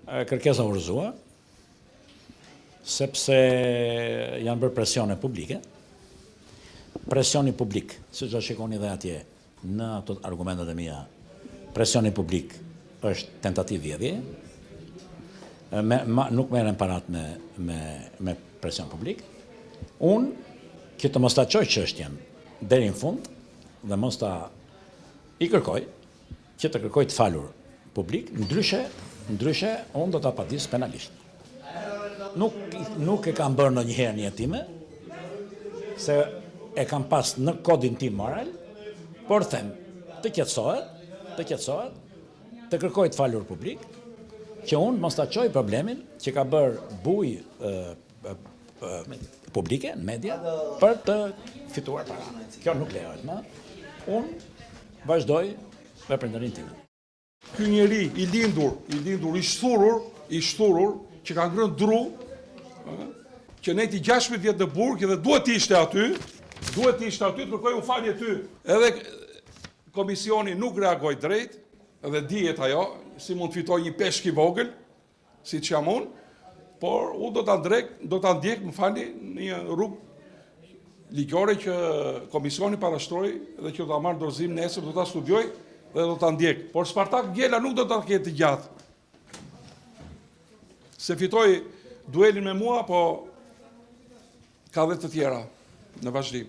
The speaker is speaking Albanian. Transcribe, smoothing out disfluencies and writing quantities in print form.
kërkesa urrëzuar, sepse janë bërë presione publike. Presioni publik, siç do shikoni dhe atje në ato argumentet e mia, presioni publik është tentativë vjedhje. Nuk merren parat me presion publik. Unë që të mos ta çoj çështjen deri në fund dhe mos ta i kërkoj që të kërkoj të falur publik, ndryshe unë do ta padis penalisht. Nuk e kam bërë ndonjëherë në jetë time, se e kam pas në kodin tim moral, por them, të qetësohet, të kërkoj të falur publik, që unë mos ta çoj problemin që ka bërë buj publike në media për të fituar para. Kjo nuk lejohet më. Unë vazhdoj veprëndërinë time. Ky njeri i lindur, i shturur, që ka ngrënë dru, që neti 16 vjet në burg dhe duhet të ishte aty, të kërkoj u falje ty. Edhe komisioni nuk reagoi drejt, edhe dihet ajo, si mund të fitoj një peshk i vogël, si që jam unë, por unë do ta ndjek, më falni, një rrugë ligjore që komisioni parashtroi dhe që do ta marr dorëzim nesër, do ta studioj dhe do ta ndjek. Por Spartak Gjela nuk do ta ketë të gjatë. Se fitoi duelin me mua, po ka dhe të tjera në vazhdim.